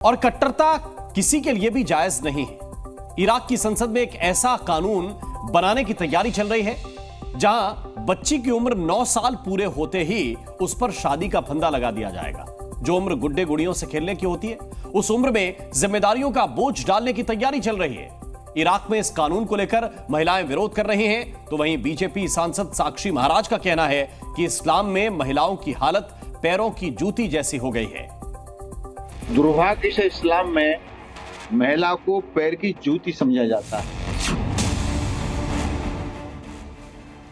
और कट्टरता किसी के लिए भी जायज नहीं है। इराक की संसद में एक ऐसा कानून बनाने की तैयारी चल रही है जहां बच्ची की उम्र 9 साल पूरे होते ही उस पर शादी का फंदा लगा दिया जाएगा। जो उम्र गुड्डे गुड़ियों से खेलने की होती है, उस उम्र में जिम्मेदारियों का बोझ डालने की तैयारी चल रही है। इराक में इस कानून को लेकर महिलाएं विरोध कर रही हैं, तो वहीं बीजेपी सांसद साक्षी महाराज का कहना है कि इस्लाम में महिलाओं की हालत पैरों की जूती जैसी हो गई है। दुर्भाग्य से इस्लाम में महिला को पैर की जूती समझा जाता है।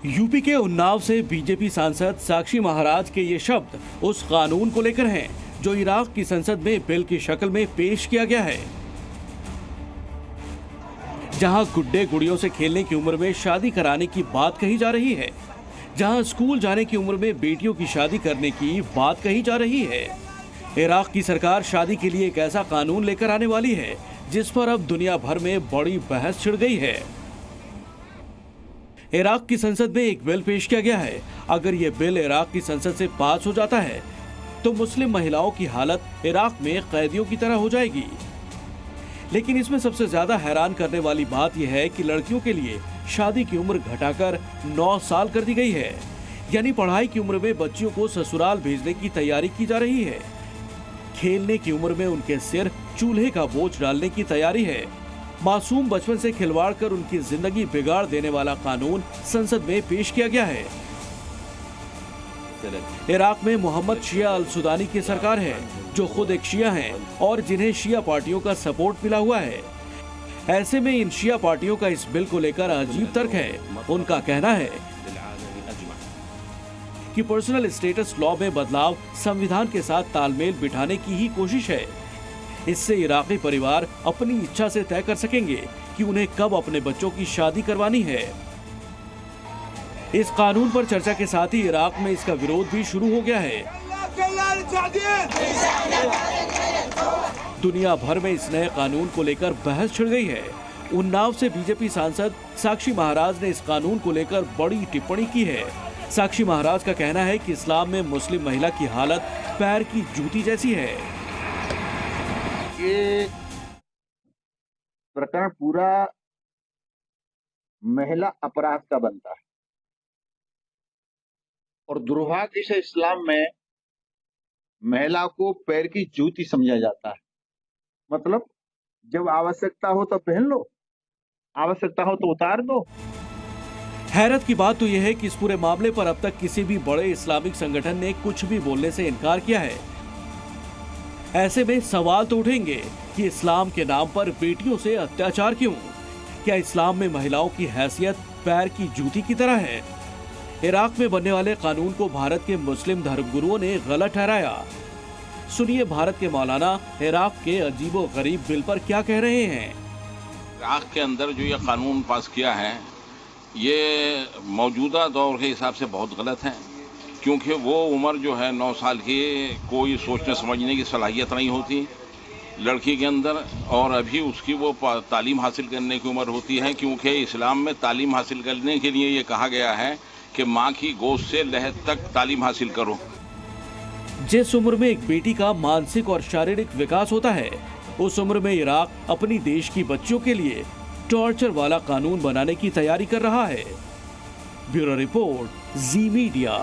यूपी के उन्नाव से बीजेपी सांसद साक्षी महाराज के ये शब्द उस कानून को लेकर हैं जो इराक की संसद में बिल की शक्ल में पेश किया गया है, जहां गुड्डे गुड़ियों से खेलने की उम्र में शादी कराने की बात कही जा रही है, जहां स्कूल जाने की उम्र में बेटियों की शादी करने की बात कही जा रही है। इराक की सरकार शादी के लिए एक ऐसा कानून लेकर आने वाली है जिस पर अब दुनिया भर में बड़ी बहस छिड़ गई है। इराक की संसद में एक बिल पेश किया गया है। अगर ये बिल इराक की संसद से पास हो जाता है तो मुस्लिम महिलाओं की हालत इराक में कैदियों की तरह हो जाएगी। लेकिन इसमें सबसे ज्यादा हैरान करने वाली बात यह है कि लड़कियों के लिए शादी की उम्र घटाकर 9 साल कर दी गई है। यानी पढ़ाई की उम्र में बच्चियों को ससुराल भेजने की तैयारी की जा रही है। खेलने की उम्र में उनके सिर चूल्हे का बोझ डालने की तैयारी है। मासूम बचपन से खिलवाड़ कर उनकी जिंदगी बिगाड़ देने वाला कानून संसद में पेश किया गया है। इराक में मोहम्मद शिया अल सुदानी की सरकार है, जो खुद एक शिया हैं और जिन्हें शिया पार्टियों का सपोर्ट मिला हुआ है। ऐसे में इन शिया पार्टियों का इस बिल को लेकर अजीब तर्क है। उनका कहना है कि पर्सनल स्टेटस लॉ में बदलाव संविधान के साथ तालमेल बिठाने की ही कोशिश है। इससे इराकी परिवार अपनी इच्छा से तय कर सकेंगे कि उन्हें कब अपने बच्चों की शादी करवानी है। इस कानून पर चर्चा के साथ ही इराक में इसका विरोध भी शुरू हो गया है। दुनिया भर में इस नए कानून को लेकर बहस छिड़ गई है। उन्नाव से बीजेपी सांसद साक्षी महाराज ने इस कानून को लेकर बड़ी टिप्पणी की है। साक्षी महाराज का कहना है कि इस्लाम में मुस्लिम महिला की हालत पैर की जूती जैसी है। ये प्रकरण पूरा महिला अपराध का बनता है और दुर्भाग्य से इस्लाम में महिला को पैर की जूती समझा जाता है। मतलब जब आवश्यकता हो तो पहन लो, आवश्यकता हो तो उतार दो। हैरत की बात तो यह है कि इस पूरे मामले पर अब तक किसी भी बड़े इस्लामिक संगठन ने कुछ भी बोलने से इनकार किया है। ऐसे में सवाल तो उठेंगे कि इस्लाम के नाम पर बेटियों से अत्याचार क्यों? क्या इस्लाम में महिलाओं की हैसियत पैर की जूती की तरह है? इराक में बनने वाले कानून को भारत के मुस्लिम धर्मगुरुओं ने गलत ठहराया। सुनिए भारत के मौलाना इराक के अजीबो-गरीब बिल पर क्या कह रहे हैं। इराक के अंदर जो ये कानून पास किया है, ये मौजूदा दौर के हिसाब से बहुत गलत है, क्योंकि वो उम्र जो है 9 साल की, कोई सोचने समझने की सलाहियत नहीं होती लड़की के अंदर, और अभी उसकी वो तालीम हासिल करने की उम्र होती है, क्योंकि इस्लाम में तालीम हासिल करने के लिए ये कहा गया है कि माँ की गोद से लहद तक तालीम हासिल करो। जिस उम्र में एक बेटी का मानसिक और शारीरिक विकास होता है, उस उम्र में इराक अपनी देश की बच्चियों के लिए टॉर्चर वाला कानून बनाने की तैयारी कर रहा है। ब्यूरो रिपोर्ट, जी मीडिया।